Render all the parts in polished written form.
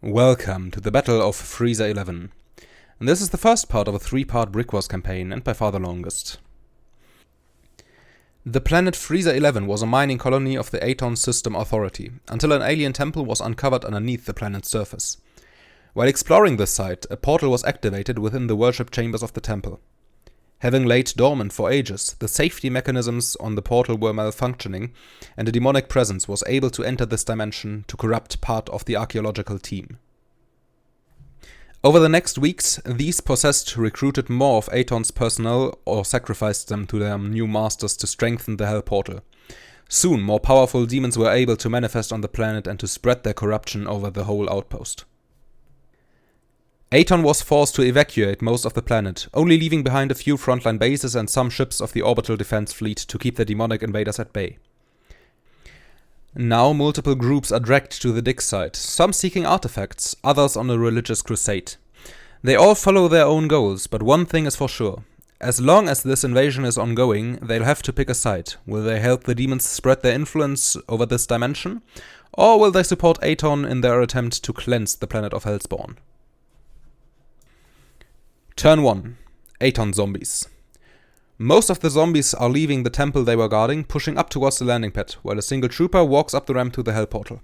Welcome to the Battle of Frysa-11. And this is the first part of a 3-part Brikwars campaign, and by far the longest. The planet Frysa-11 was a mining colony of the Aton System Authority, until an alien temple was uncovered underneath the planet's surface. While exploring this site, a portal was activated within the worship chambers of the temple. Having laid dormant for ages, the safety mechanisms on the portal were malfunctioning, and a demonic presence was able to enter this dimension to corrupt part of the archaeological team. Over the next weeks, these possessed recruited more of Aton's personnel or sacrificed them to their new masters to strengthen the Hell Portal. Soon, more powerful demons were able to manifest on the planet and to spread their corruption over the whole outpost. Aton was forced to evacuate most of the planet, only leaving behind a few frontline bases and some ships of the orbital defense fleet to keep the demonic invaders at bay. Now multiple groups are dragged to the dig site, some seeking artifacts, others on a religious crusade. They all follow their own goals, but one thing is for sure. As long as this invasion is ongoing, they'll have to pick a side. Will they help the demons spread their influence over this dimension? Or will they support Aton in their attempt to cleanse the planet of Hellspawn? Turn 1. Aton zombies. Most of the zombies are leaving the temple they were guarding, pushing up towards the landing pad, while a single trooper walks up the ramp to the Hell Portal.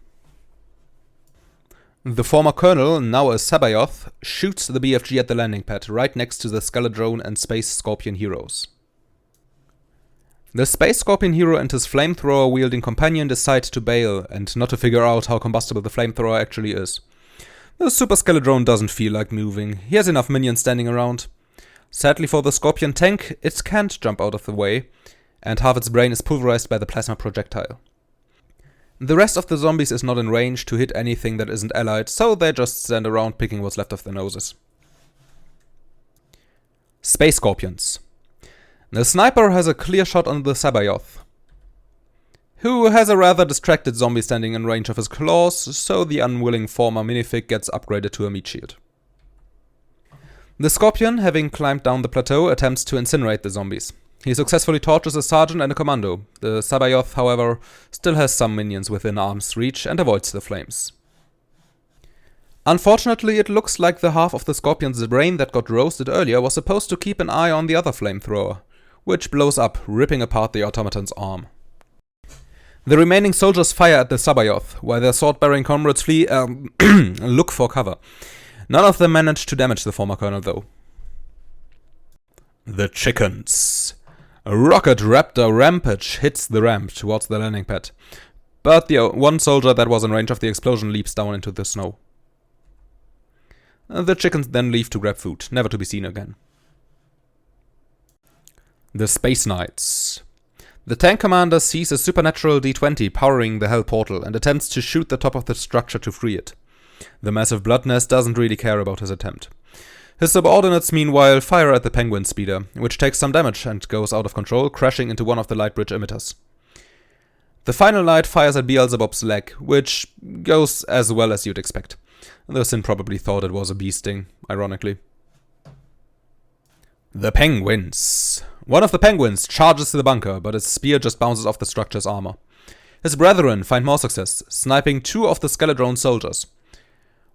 The former colonel, now a Sabayoth, shoots the BFG at the landing pad, right next to the Skeledrone and Space Scorpion heroes. The Space Scorpion hero and his flamethrower-wielding companion decide to bail, and not to figure out how combustible the flamethrower actually is. The Super Skeledrone doesn't feel like moving, he has enough minions standing around. Sadly for the Scorpion tank, it can't jump out of the way, and half its brain is pulverized by the plasma projectile. The rest of the zombies is not in range to hit anything that isn't allied, so they just stand around picking what's left of their noses. Space Scorpions. The sniper has a clear shot on the Sabayoth, who has a rather distracted zombie standing in range of his claws, so the unwilling former minifig gets upgraded to a meat shield. The Scorpion, having climbed down the plateau, attempts to incinerate the zombies. He successfully tortures a sergeant and a commando. The Sabayoth, however, still has some minions within arm's reach and avoids the flames. Unfortunately, it looks like the half of the Scorpion's brain that got roasted earlier was supposed to keep an eye on the other flamethrower, which blows up, ripping apart the automaton's arm. The remaining soldiers fire at the Sabayoth, while their sword-bearing comrades flee look for cover. None of them manage to damage the former colonel, though. The chickens. A rocket raptor rampage hits the ramp towards the landing pad, but the one soldier that was in range of the explosion leaps down into the snow. The chickens then leave to grab food, never to be seen again. The Space Knights. The tank commander sees a supernatural D-20 powering the Hell Portal and attempts to shoot the top of the structure to free it. The massive blood nest doesn't really care about his attempt. His subordinates, meanwhile, fire at the Penguin Speeder, which takes some damage and goes out of control, crashing into one of the light bridge emitters. The final knight fires at Beelzebub's leg, which goes as well as you'd expect. The Sin probably thought it was a bee sting, ironically. The Penguins. One of the penguins charges the bunker, but his spear just bounces off the structure's armor. His brethren find more success, sniping 2 of the Skeledrone soldiers.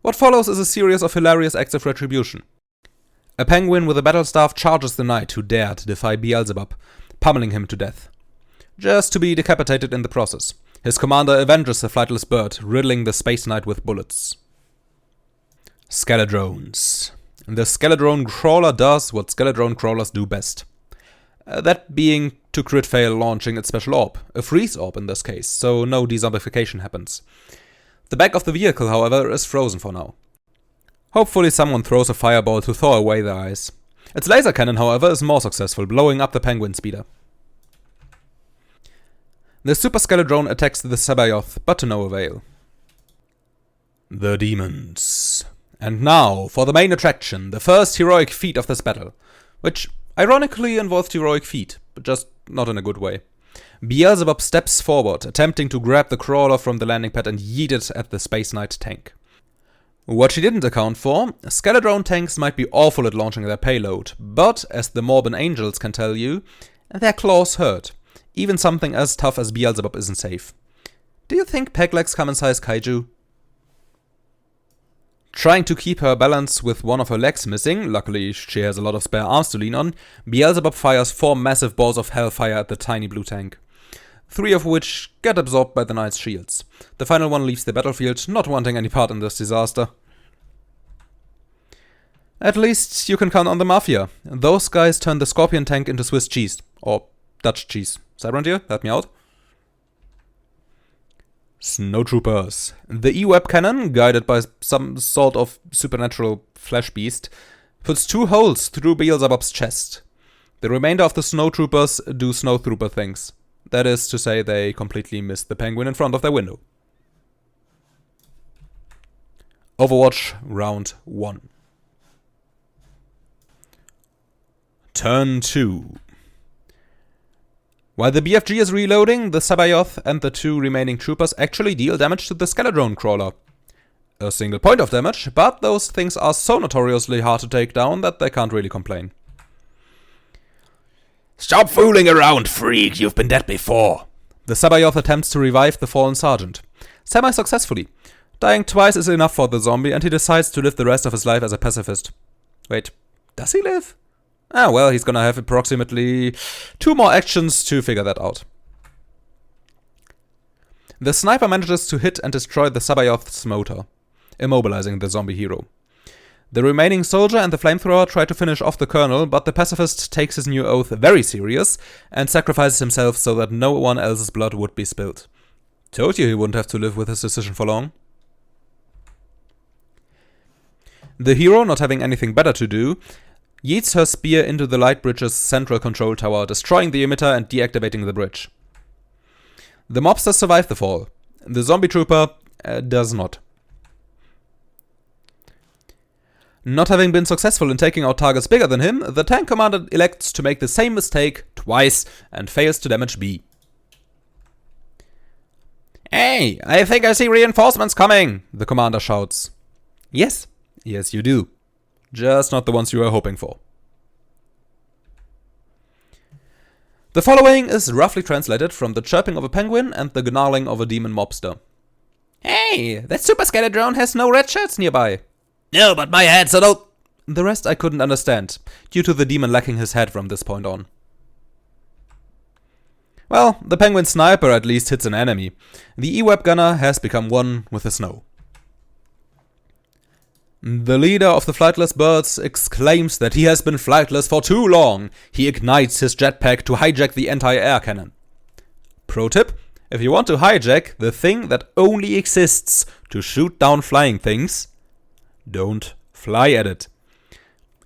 What follows is a series of hilarious acts of retribution. A penguin with a battle staff charges the knight who dared defy Beelzebub, pummeling him to death, just to be decapitated in the process. His commander avenges the flightless bird, riddling the Space Knight with bullets. Skeledrones. The Skeledrone crawler does what Skeledrone crawlers do best. That being to crit fail launching its special orb, a freeze orb in this case, so no dezombification happens. The back of the vehicle, however, is frozen for now. Hopefully someone throws a fireball to thaw away their ice. Its laser cannon, however, is more successful, blowing up the Penguin Speeder. The Super Skeledrone attacks the Sabayoth, but to no avail. The Demons. And now, for the main attraction, the first heroic feat of this battle, which ironically involved heroic feat, but just not in a good way. Beelzebub steps forward, attempting to grab the crawler from the landing pad and yeet it at the Space Knight tank. What she didn't account for, Skeledrone tanks might be awful at launching their payload, but as the Morbin Angels can tell you, their claws hurt. Even something as tough as Beelzebub isn't safe. Do you think peg legs come in size kaiju? Trying to keep her balance with one of her legs missing, luckily she has a lot of spare arms to lean on, Beelzebub fires 4 massive balls of hellfire at the tiny blue tank. 3 of which get absorbed by the knight's shields. The final one leaves the battlefield, not wanting any part in this disaster. At least you can count on the Mafia. Those guys turned the Scorpion tank into Swiss cheese. Or Dutch cheese. Cyberfrontier, help me out. Snowtroopers. The E-Web cannon, guided by some sort of supernatural flesh beast, puts 2 holes through Beelzebub's chest. The remainder of the Snowtroopers do Snowtrooper things. That is to say, they completely miss the penguin in front of their window. Overwatch Round 1. Turn 2. While the BFG is reloading, the Sabayoth and the 2 remaining troopers actually deal damage to the Skeledrone crawler. A single point of damage, but those things are so notoriously hard to take down that they can't really complain. Stop fooling around, freak! You've been dead before! The Sabayoth attempts to revive the fallen sergeant. Semi-successfully. Dying twice is enough for the zombie, and he decides to live the rest of his life as a pacifist. Wait, does he live? Ah, well, he's gonna have approximately 2 more actions to figure that out. The sniper manages to hit and destroy the Sabayoth's motor, immobilizing the zombie hero. The remaining soldier and the flamethrower try to finish off the colonel, but the pacifist takes his new oath very serious and sacrifices himself so that no one else's blood would be spilled. Told you he wouldn't have to live with his decision for long. The hero, not having anything better to do, yeets her spear into the light bridge's central control tower, destroying the emitter and deactivating the bridge. The mobsters survive the fall. The zombie trooper does not. Not having been successful in taking out targets bigger than him, the tank commander elects to make the same mistake twice and fails to damage B. Hey, I think I see reinforcements coming, the commander shouts. Yes, you do. Just not the ones you were hoping for. The following is roughly translated from the chirping of a penguin and the gnarling of a demon mobster. Hey, that super Skeledrone has no red shirts nearby. No, but my head's an old... The rest I couldn't understand, due to the demon lacking his head from this point on. Well, the penguin sniper at least hits an enemy. The E-Web gunner has become one with the snow. The leader of the flightless birds exclaims that he has been flightless for too long. He ignites his jetpack to hijack the anti-air cannon. Pro tip: if you want to hijack the thing that only exists to shoot down flying things, don't fly at it.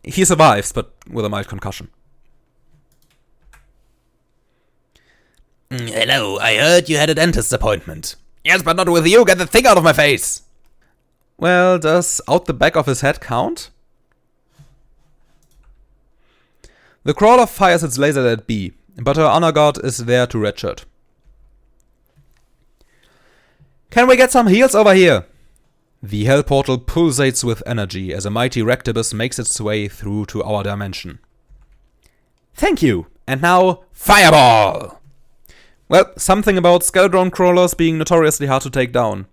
He survives, but with a mild concussion. Hello, I heard you had a dentist's appointment. Yes, but not with you. Get the thing out of my face. Well, does out the back of his head count? The crawler fires its laser at B, but her honor guard is there to redshirt. Can we get some heals over here? The hell portal pulsates with energy as a mighty rectibus makes its way through to our dimension. Thank you, and now fireball! Well, something about Skeledrone crawlers being notoriously hard to take down.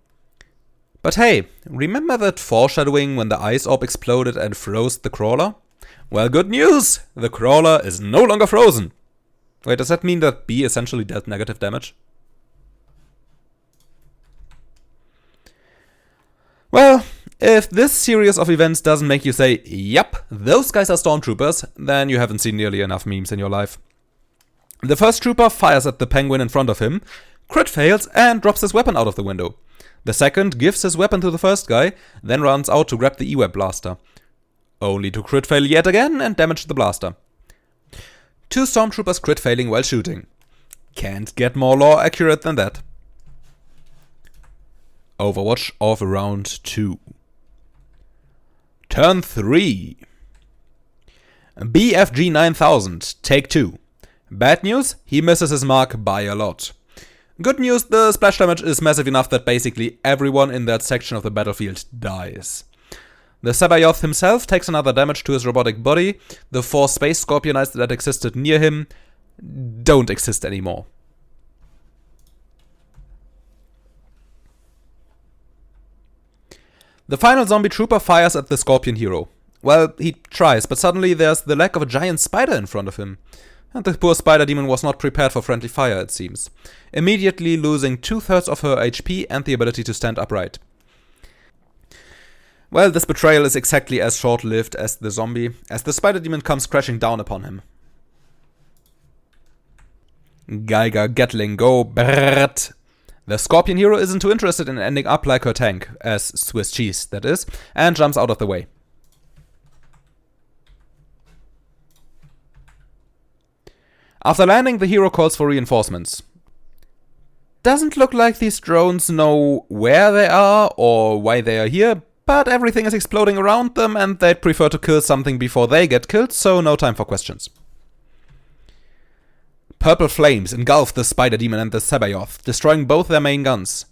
But hey, remember that foreshadowing when the ice orb exploded and froze the crawler? Well, good news! The crawler is no longer frozen. Wait, does that mean that B essentially dealt negative damage? Well, if this series of events doesn't make you say, yep, those guys are stormtroopers, then you haven't seen nearly enough memes in your life. The first trooper fires at the penguin in front of him, crit fails, and drops his weapon out of the window. The second gives his weapon to the first guy, then runs out to grab the E-Web blaster. Only to crit fail yet again and damage the blaster. 2 stormtroopers crit failing while shooting. Can't get more lore accurate than that. Overwatch of round 2. Turn 3. BFG 9000, take 2. Bad news, he misses his mark by a lot. Good news, the splash damage is massive enough that basically everyone in that section of the battlefield dies. The Sabayoth himself takes another damage to his robotic body. The 4 space scorpionites that existed near him don't exist anymore. The final zombie trooper fires at the Scorpion hero. Well, he tries, but suddenly there's the leg of a giant spider in front of him. And the poor spider demon was not prepared for friendly fire, it seems, immediately losing 2/3 of her HP and the ability to stand upright. Well, this betrayal is exactly as short-lived as the zombie, as the spider demon comes crashing down upon him. Geiger Gatling, go brrrt. The Scorpion hero isn't too interested in ending up like her tank, as Swiss cheese, that is, and jumps out of the way. After landing, the hero calls for reinforcements. Doesn't look like these drones know where they are or why they are here, but everything is exploding around them and they'd prefer to kill something before they get killed, so no time for questions. Purple flames engulf the spider demon and the Sabayoth, destroying both their main guns.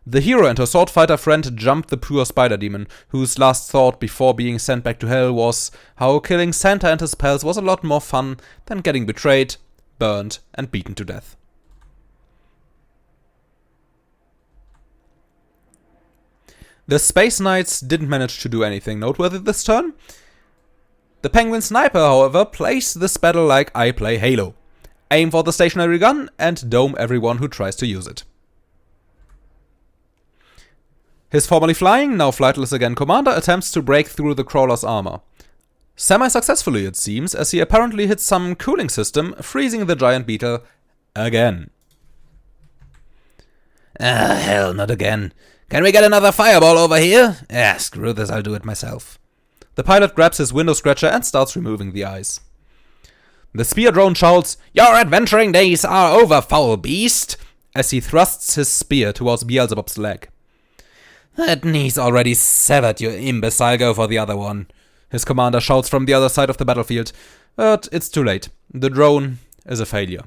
The hero and her sword fighter friend jump the poor spider demon, whose last thought before being sent back to hell was how killing Santa and his pals was a lot more fun than getting betrayed, burned, and beaten to death. The Space Knights didn't manage to do anything noteworthy this turn. The Penguin Sniper, however, plays this battle like I play Halo. Aim for the stationary gun and dome everyone who tries to use it. His formerly flying, now flightless again commander attempts to break through the crawler's armor. Semi-successfully, it seems, as he apparently hits some cooling system, freezing the giant beetle again. Ah, hell, not again. Can we get another fireball over here? Ah, screw this, I'll do it myself. The pilot grabs his window scratcher and starts removing the eyes. The spear drone shouts, "Your adventuring days are over, foul beast!" as he thrusts his spear towards Beelzebub's leg. That knee's already severed, you imbecile, go for the other one. His commander shouts from the other side of the battlefield, but it's too late. The drone is a failure.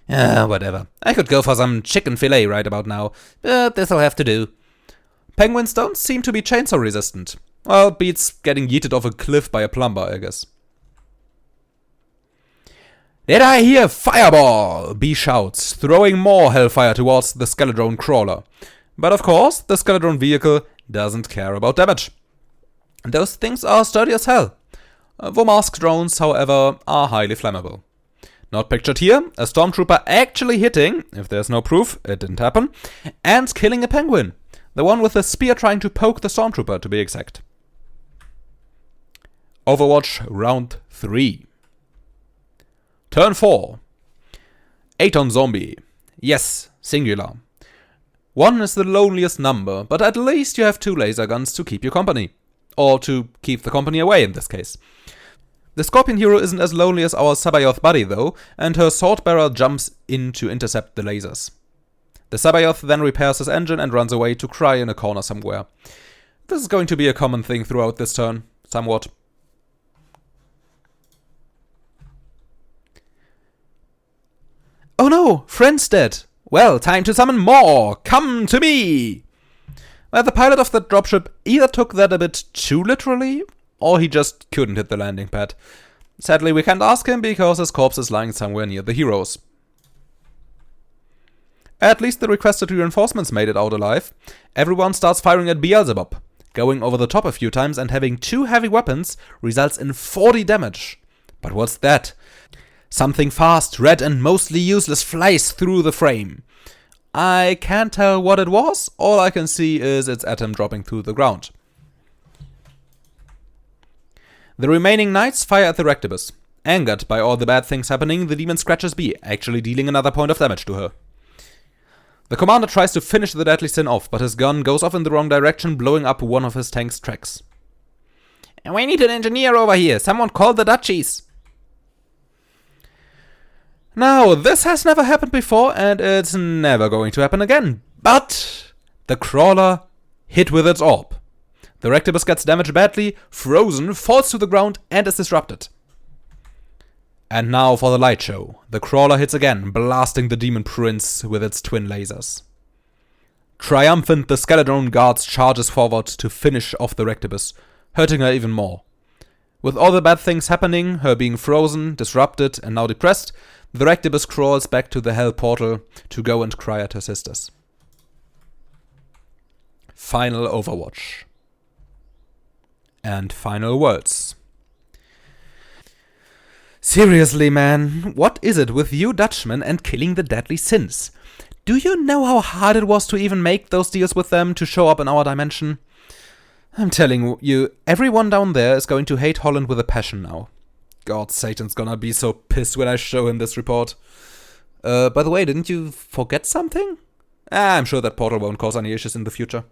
Whatever. I could go for some chicken fillet right about now, but this'll have to do. Penguins don't seem to be chainsaw resistant. Well, beats getting yeeted off a cliff by a plumber, I guess. "Did I hear fireball?" B shouts, throwing more hellfire towards the Skeledrone crawler. But of course, the Skeledrone vehicle doesn't care about damage. Those things are sturdy as hell. Vomask drones, however, are highly flammable. Not pictured here, a stormtrooper actually hitting, if there's no proof, it didn't happen, and killing a penguin. The one with the spear trying to poke the stormtrooper, to be exact. Overwatch Round 3. Turn 4. Aton Zombie. Yes, singular. 1 is the loneliest number, but at least you have 2 laser guns to keep you company. Or to keep the company away in this case. The Scorpion hero isn't as lonely as our Sabayoth buddy though, and her sword bearer jumps in to intercept the lasers. The Sabayoth then repairs his engine and runs away to cry in a corner somewhere. This is going to be a common thing throughout this turn, somewhat. Oh no, friend's dead. Well, time to summon more. Come to me. Well, the pilot of that dropship either took that a bit too literally, or he just couldn't hit the landing pad. Sadly, we can't ask him because his corpse is lying somewhere near the heroes. At least the requested reinforcements made it out alive. Everyone starts firing at Beelzebub. Going over the top a few times and having 2 heavy weapons results in 40 damage. But what's that? Something fast, red and mostly useless flies through the frame. I can't tell what it was, all I can see is its atom dropping through the ground. The remaining knights fire at the Rectibus. Angered by all the bad things happening, the demon scratches B, actually dealing another point of damage to her. The commander tries to finish the deadly sin off, but his gun goes off in the wrong direction, blowing up one of his tank's tracks. We need an engineer over here. Someone call the Dutchies. Now, this has never happened before, and it's never going to happen again. But the crawler hit with its orb. The Rectibus gets damaged badly, frozen, falls to the ground, and is disrupted. And now for the light show. The crawler hits again, blasting the demon prince with its twin lasers. Triumphant, the Skeledrone guards charges forward to finish off the Rectibus, hurting her even more. With all the bad things happening, her being frozen, disrupted, and now depressed, the Rectibus crawls back to the Hell portal to go and cry at her sisters. Final Overwatch. And final words. Seriously, man, what is it with you Dutchmen and killing the deadly sins? Do you know how hard it was to even make those deals with them to show up in our dimension? I'm telling you, everyone down there is going to hate Holland with a passion now. God, Satan's gonna be so pissed when I show him this report. By the way, didn't you forget something? I'm sure that portal won't cause any issues in the future.